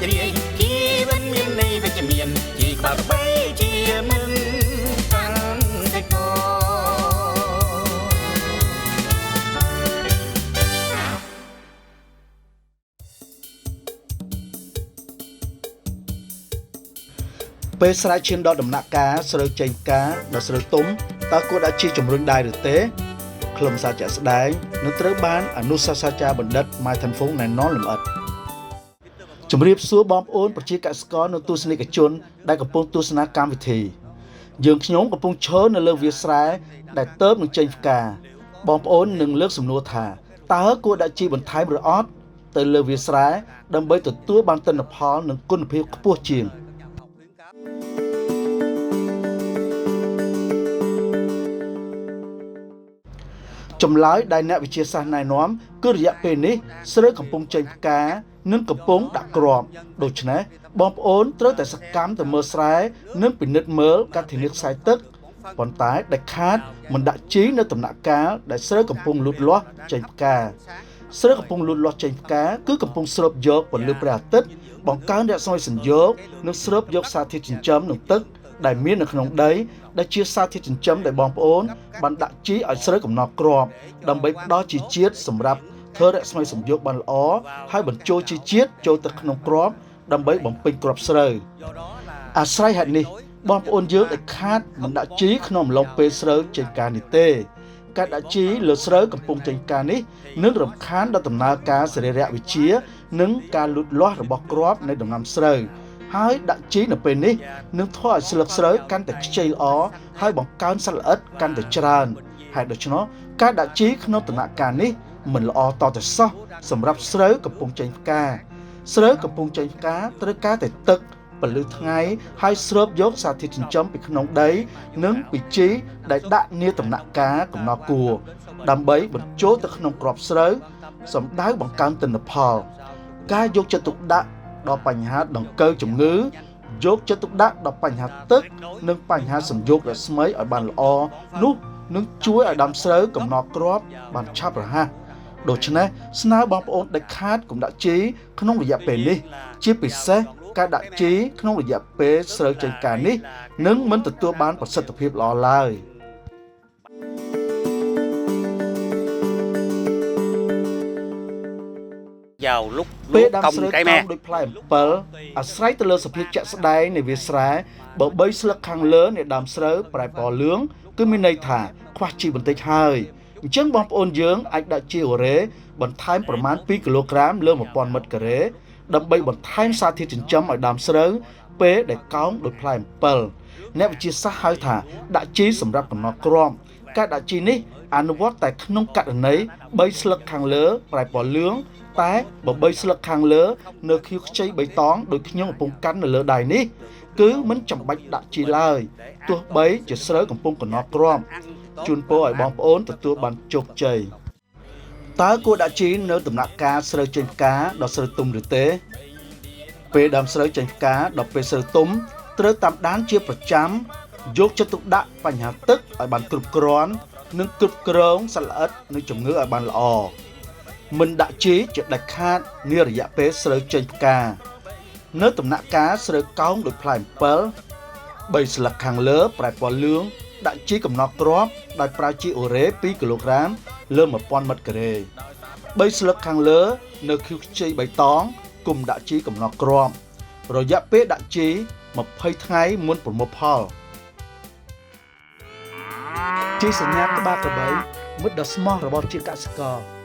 ចរាយជីវិតមានន័យវិជ្ជមានជីក្បាលបីជាមិនកាន់តែកពេលស្រែឈានដល់ដំណាក់កាលស្រូវចេញផ្កាដល់ស្រូវទុំតើគួរដាក់ជីជំរុញដែរឬទេខ្លឹមសារជាក់ស្ដែងនឹងត្រូវបានអនុសាសនាចារ្យបណ្ឌិតម៉ៃថាន់ហ្វុងណែនាំលម្អិតជម្រាបសួរបងប្អូនប្រជាកសិករនិងទស្សនិកជនដែលកំពុងទស្សនាកម្មវិធីយើងខ្ញុំកំពុងឈរនៅលើវាលស្រែដែលទើបនឹងចេញផ្កាបងប្អូននឹងលើកសំណួរថាតើគួរដាក់ជីបន្ថែមឬអត់ទៅលើវាលស្រែដើម្បីទទួលបានទិន្នផលនិងគុណភាពខ្ពស់ជាងចម្លើយដែលអ្នកវិទ្យាសាស្ត្រណែនាំគឺរយៈពេលនេះស្រូវកំពុងចេញផ្កានិងកំពុងដាក់គ្រាប់ដូច្នេះបងប្អូនត្រូវតែសកម្មទៅមើលស្រែនិងពិនិត្យមើលការធានាខ្សែទឹកប៉ុន្តែដែលខាតមិនដាក់ជីនៅដំណាក់កាលដែលស្រូវកំពុងលូតលាស់ចេញផ្កាស្រូវកំពុងលូតលាស់ចេញផ្កាគឺកំពុងស្រូបយកពន្លឺព្រះអាទិត្យបង្កើនរស្មីសំយោគនិងស្រូបយកសារធាតុចិញ្ចឹមនិងទឹកដែលមាននៅក្នុងដីដែលជាសារធាតុចិញ្ចឹមដែលបងប្អូនបានដាក់ជីឲ្យស្រូវកំណត់គ្រាប់ដើម្បីផ្ដល់ជីជាតិសម្រាប់ធ្វើរស្មីសំយោគបានល្អហើយបញ្ចូលជីជាតិចូលទៅក្នុងគ្រាប់ដើម្បីបំពេញគ្រាប់ស្រូវអាស្រ័យហេតុនេះបងប្អូនយើងដែលខាតមិនដាក់ជីក្នុងអំឡុងពេលស្រូវចេញផ្កានេះទេការដាក់ជីលើស្រូវកំពុងចេញផ្កានេះនឹងរំខានដល់ដំណើរការសរីរវិទ្យានិងការលូតលាស់របស់គ្រាប់នៃដំណាំស្រូវហើយដាក់ជីនៅពេលនេះនឹងធ្វើឲ្យស្លឹកស្រូវកាន់តែខ្ចីល្អហើយបង្កើនសត្វល្អិតកាន់តែច្រើនហេតុដូច្នោះការដាក់ជីក្នុងដំណាក់កាលនេះមិនល្អតតែសោះសម្រាប់ស្រូវកំពុងចេញផ្កាស្រូវកំពុងចេញផ្កាត្រូវការតែទឹកពន្លឺថ្ងៃហើយស្រូបយកសារធាតុចិញ្ចឹមពីក្នុងដីនិងពីជីដែលដាក់នាដំណាក់កាលកំណត់គួរដើម្បីបញ្ចូលទៅក្នុងគ្រាប់ស្រូវសម្ដៅបង្កើនទិន្នផលការយកចិត្តទុកដាក់ដល់បញ្ហាដង្កូវជំងឺយកចិត្តទុកដាក់ដល់បញ្ហាទឹកនិងបញ្ហាសំយោគរស្មីឲ្យបានល្អនោះនឹងជួយឲ្យដើមស្រូវកំណត់គ្រាប់បានឆាប់រហ័សដូច្នេះស្នើបងប្អូនដែលខាតកុំដាក់ជីក្នុងរយៈពេលនេះជាពិសេសការដាក់ជីក្នុងរយៈពេលស្រូវចេញផ្កានេះនឹងមិនទទួលបានប្រសិទ្ធភាពល្អឡើយvào lúc ពេលដាំស្រូវតាមដោយផ្លែអំពិលអាស្រ័យទៅលើសភាពជាក់ស្ដែងនៃវាលស្រែបើបីស្លឹកខាងលើនៃដើមស្រូវប្រែពណ៌លឿងគឺមានន័យថាខ្វះជីបន្តិចហើយអញ្ចឹងបងប្អូនយើងអាចដាក់ជីអូរ៉េបន្ថែមប្រមាណ2គីឡូក្រាមលើ1000ម៉ែត្រការ៉េដើម្បីបន្ថែមសារធាតុចិញ្ចឹមឲ្យដើមស្រូវពេលដែលកោងដោយផ្លែអំពិលអ្នកវិទ្យាសាស្ត្រហៅថាដាក់ជីសម្រាប់កំណត់គ្រាប់ការដាក់ជីនេះអនុវត្តតែក្នុងករណី3ស្លឹកខាងលើប្រែពណ៌លឿងតែបើ3ស្លឹកខាងលើនៅខៀវខ្ចីបៃតងដូចខ្ញុំកំពុងកាន់នៅលើដៃនេះគឺមិនចាំបាច់ដាក់ជីឡើយទោះបីជាស្រូវកំពុងកំណត់គ្រាប់ជូនពរឲ្យបងប្អូនទទួលបានជោគជ័យតើគួរដាក់ជីនៅដំណាក់កាលស្រូវចេញផ្កាដល់ស្រូវទុំឬទេពេលដើមស្រូវចេញផ្កាដល់ពេលស្រូវទុំត្រូវតាមដានជាប្រចាំយកចិត្តទុកដាក់បញ្ហាទឹកឲ្យបានគ្រប់គ្រាន់និងគ្រប់គ្រងសត្វល្អិតនិងជំងឺឲ្យបានល្អមិនដាក់ជីជាដាច់ខាតនារយៈពេលស្រូវចេញផ្កានៅដំណាក់កាលស្រូវកោងដោយផ្លែអំពិល3ស្លឹកខាងលើប្រែពណ៌លឿងដាក់ជីកំណត់គ្រាប់ដោយប្រើជីអូរ៉េ2គីឡូក្រាមលើ1000ម៉ែត្រការ៉េ3ស្លឹកខាងលើនៅខៀវខ្ចីបៃតងគុំដាក់ជីកំណត់គ្រាប់រយៈពេលដាក់ជី20ថ្ងៃមុនប្រមូលផលជាសញ្ញាក្បាលក្របីមិត្តដ៏ស្មោះរបស់ជាកសិករ